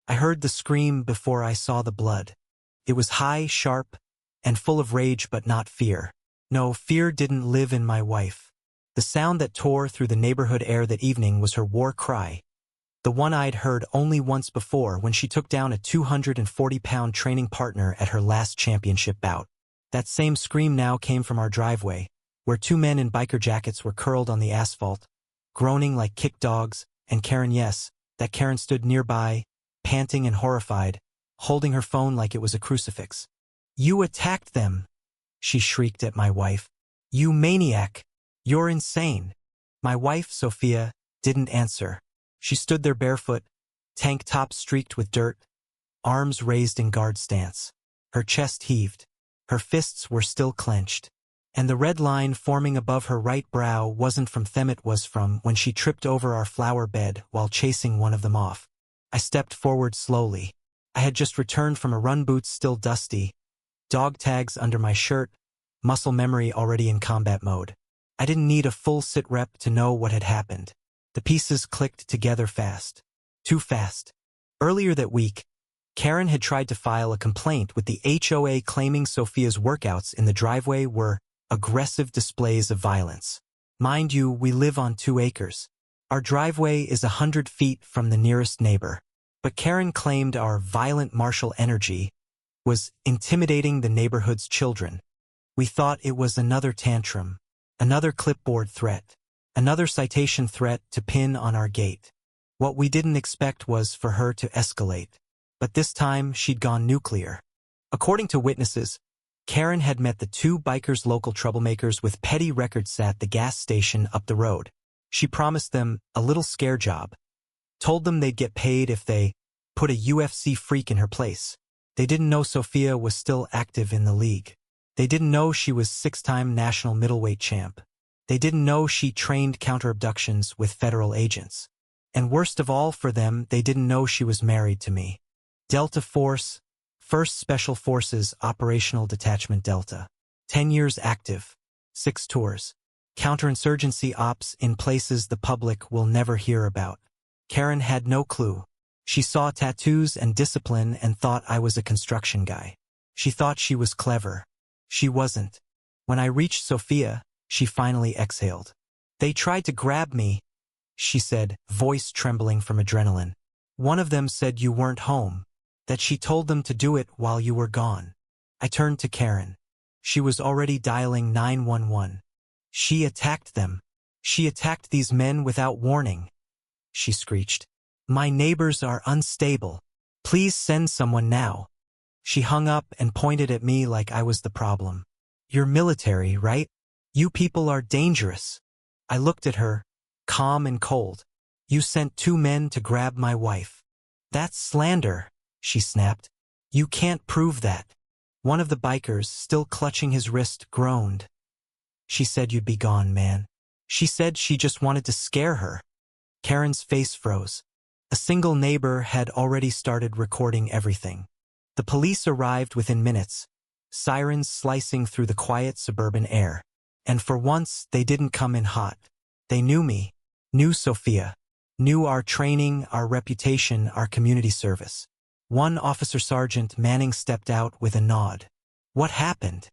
I heard the scream before I saw the blood. It was high, sharp, and full of rage but not fear. No, fear didn't live in my wife. The sound that tore through the neighborhood air that evening was her war cry, the one I'd heard only once before when she took down a 240-pound training partner at her last championship bout. That same scream now came from our driveway, where two men in biker jackets were curled on the asphalt, groaning like kick dogs, and Karen, yes, that Karen stood nearby, panting and horrified, holding her phone like it was a crucifix. "You attacked them!" she shrieked at my wife. "You maniac! You're insane!" My wife, Sophia, didn't answer. She stood there barefoot, tank top streaked with dirt, arms raised in guard stance. Her chest heaved. Her fists were still clenched. And the red line forming above her right brow wasn't from them, it was from when she tripped over our flower bed while chasing one of them off. I stepped forward slowly. I had just returned from a run, boots still dusty, dog tags under my shirt, muscle memory already in combat mode. I didn't need a full sit rep to know what had happened. The pieces clicked together fast. Too fast. Earlier that week, Karen had tried to file a complaint with the HOA claiming Sophia's workouts in the driveway were aggressive displays of violence. Mind you, we live on 2 acres. Our driveway is 100 feet from the nearest neighbor. But Karen claimed our violent martial energy was intimidating the neighborhood's children. We thought it was another tantrum, another clipboard threat, another citation threat to pin on our gate. What we didn't expect was for her to escalate. But this time, she'd gone nuclear. According to witnesses, Karen had met the 2 bikers, local troublemakers with petty records at the gas station up the road. She promised them a little scare job, told them they'd get paid if they put a UFC freak in her place. They didn't know Sophia was still active in the league. They didn't know she was 6-time national middleweight champ. They didn't know she trained counter-abductions with federal agents. And worst of all for them, they didn't know she was married to me. Delta Force, 1st Special Forces Operational Detachment Delta. 10 years active. 6 tours. Counterinsurgency ops in places the public will never hear about. Karen had no clue. She saw tattoos and discipline and thought I was a construction guy. She thought she was clever. She wasn't. When I reached Sophia, she finally exhaled. "They tried to grab me," she said, voice trembling from adrenaline. "One of them said you weren't home, that she told them to do it while you were gone." I turned to Karen. She was already dialing 911. "She attacked them. She attacked these men without warning," she screeched. "My neighbors are unstable. Please send someone now." She hung up and pointed at me like I was the problem. "You're military, right? You people are dangerous." I looked at her, calm and cold. "You sent 2 men to grab my wife." "That's slander," she snapped. "You can't prove that." One of the bikers, still clutching his wrist, groaned. "She said you'd be gone, man. She said she just wanted to scare her." Karen's face froze. A single neighbor had already started recording everything. The police arrived within minutes, sirens slicing through the quiet suburban air. And for once, they didn't come in hot. They knew me, knew Sophia, knew our training, our reputation, our community service. One officer Sergeant Manning stepped out with a nod. "What happened?"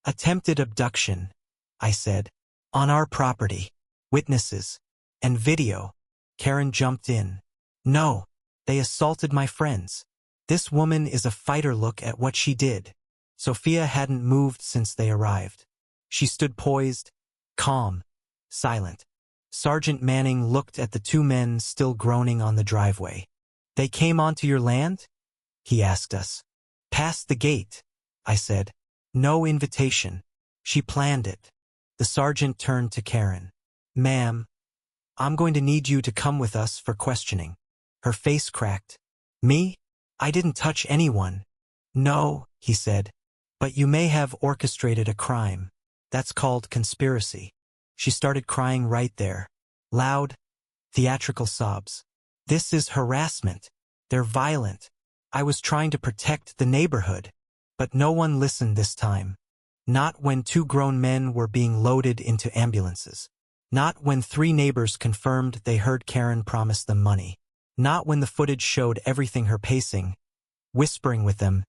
"Attempted abduction," I said. "On our property. Witnesses. And video." Karen jumped in. "No, they assaulted my friends. This woman is a fighter. Look at what she did." Sophia hadn't moved since they arrived. She stood poised, calm, silent. Sergeant Manning looked at the 2 men still groaning on the driveway. "They came onto your land?" he asked us. "Past the gate," I said. "No invitation. She planned it." The sergeant turned to Karen. "Ma'am, I'm going to need you to come with us for questioning." Her face cracked. "Me? I didn't touch anyone." "No," he said, "but you may have orchestrated a crime. That's called conspiracy." She started crying right there. Loud, theatrical sobs. "This is harassment. They're violent. I was trying to protect the neighborhood." But no one listened this time. Not when 2 grown men were being loaded into ambulances. Not when 3 neighbors confirmed they heard Karen promise them money. Not when the footage showed everything, her pacing, whispering with them,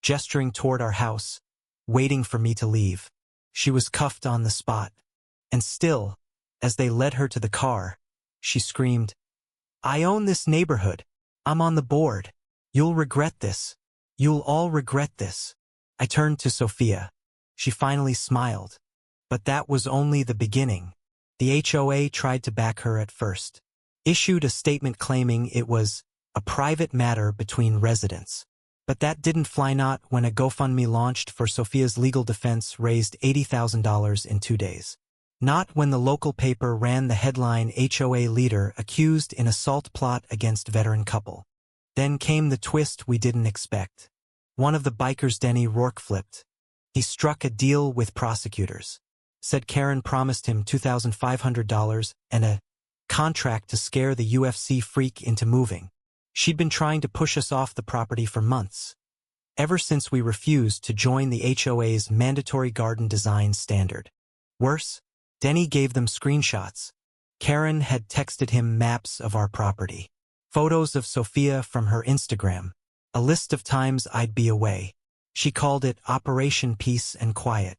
gesturing toward our house, waiting for me to leave. She was cuffed on the spot. And still, as they led her to the car, she screamed, "I own this neighborhood. I'm on the board. You'll regret this. You'll all regret this." I turned to Sophia. She finally smiled. But that was only the beginning. The HOA tried to back her at first. Issued a statement claiming it was a private matter between residents. But that didn't fly, not when a GoFundMe launched for Sophia's legal defense raised $80,000 in 2 days. Not when the local paper ran the headline, "HOA leader accused in assault plot against veteran couple." Then came the twist we didn't expect. One of the bikers, Denny Rourke, flipped. He struck a deal with prosecutors. Said Karen promised him $2,500 and a contract to scare the UFC freak into moving. She'd been trying to push us off the property for months, ever since we refused to join the HOA's mandatory garden design standard. Worse, Denny gave them screenshots. Karen had texted him maps of our property, photos of Sophia from her Instagram, a list of times I'd be away. She called it Operation Peace and Quiet.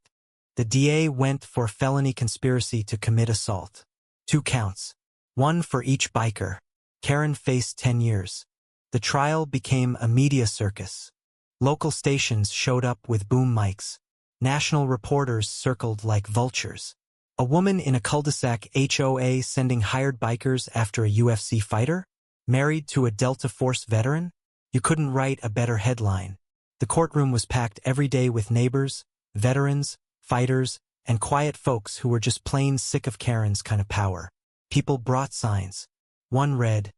The DA went for felony conspiracy to commit assault. 2 counts, 1 for each biker. Karen faced 10 years. The trial became a media circus. Local stations showed up with boom mics. National reporters circled like vultures. A woman in a cul-de-sac HOA sending hired bikers after a UFC fighter? Married to a Delta Force veteran? You couldn't write a better headline. The courtroom was packed every day with neighbors, veterans, fighters, and quiet folks who were just plain sick of Karen's kind of power. People brought signs. One read,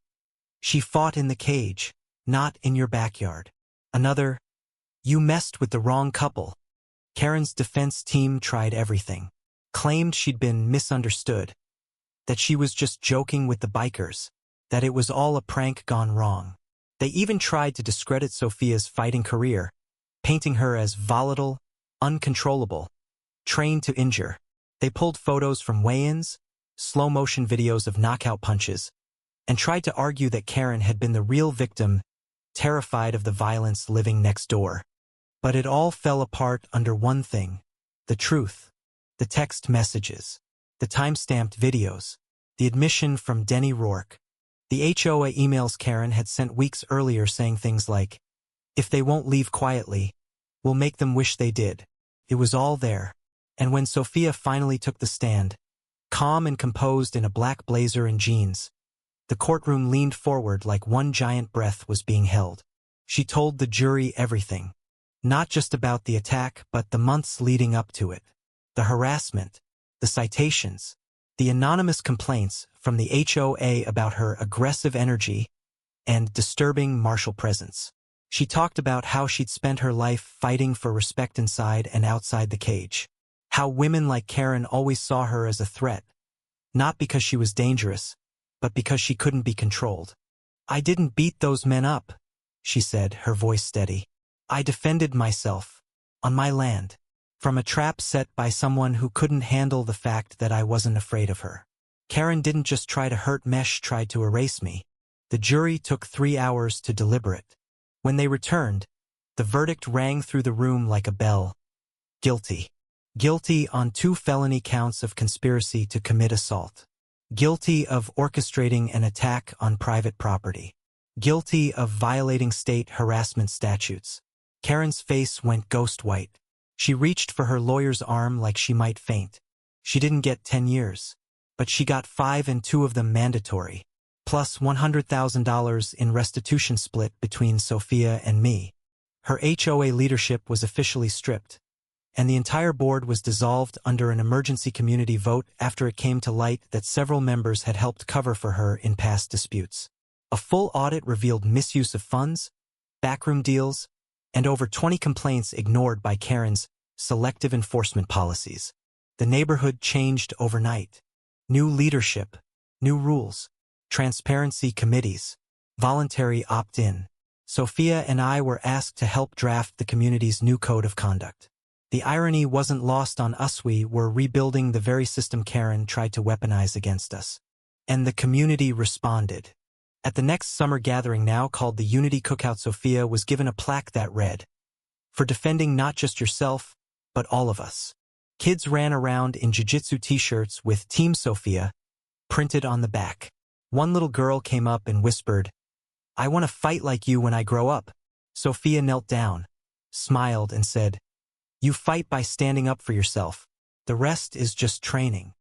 "She fought in the cage, not in your backyard." Another, "You messed with the wrong couple." Karen's defense team tried everything. Claimed she'd been misunderstood, that she was just joking with the bikers, that it was all a prank gone wrong. They even tried to discredit Sophia's fighting career, painting her as volatile, uncontrollable, trained to injure. They pulled photos from weigh-ins, slow-motion videos of knockout punches, and tried to argue that Karen had been the real victim, terrified of the violence living next door. But it all fell apart under one thing: the truth. The text messages, the time-stamped videos, the admission from Denny Rourke. The HOA emails Karen had sent weeks earlier saying things like, "If they won't leave quietly, we'll make them wish they did." It was all there. And when Sophia finally took the stand, calm and composed in a black blazer and jeans, the courtroom leaned forward like one giant breath was being held. She told the jury everything. Not just about the attack, but the months leading up to it. The harassment, the citations, the anonymous complaints from the HOA about her aggressive energy and disturbing martial presence. She talked about how she'd spent her life fighting for respect inside and outside the cage. How women like Karen always saw her as a threat, not because she was dangerous, but because she couldn't be controlled. "I didn't beat those men up," she said, her voice steady. "I defended myself, on my land, from a trap set by someone who couldn't handle the fact that I wasn't afraid of her. Karen didn't just try to hurt me, she tried to erase me." The jury took 3 hours to deliberate. When they returned, the verdict rang through the room like a bell. Guilty. Guilty on 2 felony counts of conspiracy to commit assault. Guilty of orchestrating an attack on private property. Guilty of violating state harassment statutes. Karen's face went ghost white. She reached for her lawyer's arm like she might faint. She didn't get 10 years, but she got 5 and 2 of them mandatory, plus $100,000 in restitution split between Sophia and me. Her HOA leadership was officially stripped, and the entire board was dissolved under an emergency community vote after it came to light that several members had helped cover for her in past disputes. A full audit revealed misuse of funds, backroom deals, and over 20 complaints ignored by Karen's selective enforcement policies. The neighborhood changed overnight. New leadership, new rules, transparency committees, voluntary opt-in. Sophia and I were asked to help draft the community's new code of conduct. The irony wasn't lost on us. We were rebuilding the very system Karen tried to weaponize against us. And the community responded. At the next summer gathering now called the Unity Cookout, Sophia was given a plaque that read, "For defending not just yourself, but all of us." Kids ran around in jiu-jitsu t-shirts with Team Sophia printed on the back. One little girl came up and whispered, "I want to fight like you when I grow up." Sophia knelt down, smiled, and said, "You fight by standing up for yourself. The rest is just training."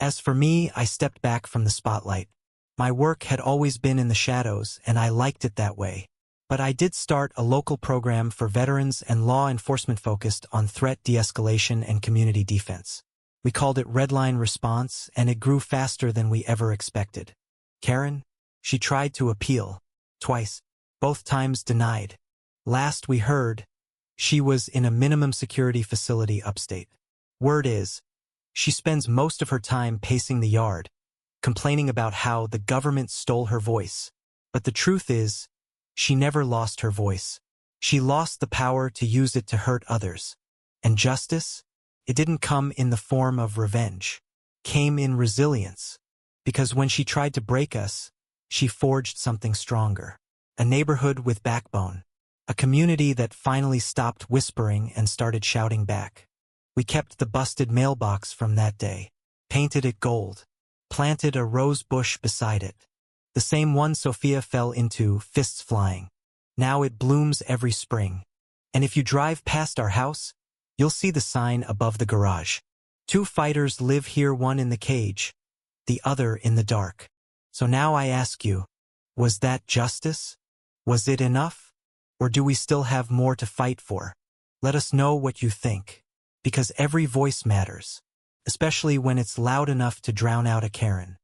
As for me, I stepped back from the spotlight. My work had always been in the shadows, and I liked it that way. But I did start a local program for veterans and law enforcement focused on threat de-escalation and community defense. We called it Redline Response, and it grew faster than we ever expected. Karen? She tried to appeal. Twice. Both times denied. Last we heard, she was in a minimum security facility upstate. Word is, she spends most of her time pacing the yard, complaining about how the government stole her voice. But the truth is, she never lost her voice. She lost the power to use it to hurt others. And justice? It didn't come in the form of revenge. Came in resilience. Because when she tried to break us, she forged something stronger. A neighborhood with backbone. A community that finally stopped whispering and started shouting back. We kept the busted mailbox from that day. Painted it gold. Planted a rose bush beside it. The same one Sophia fell into, fists flying. Now it blooms every spring. And if you drive past our house, you'll see the sign above the garage. 2 fighters live here, one in the cage, the other in the dark. So now I ask you, was that justice? Was it enough? Or do we still have more to fight for? Let us know what you think. Because every voice matters. Especially when it's loud enough to drown out a Karen.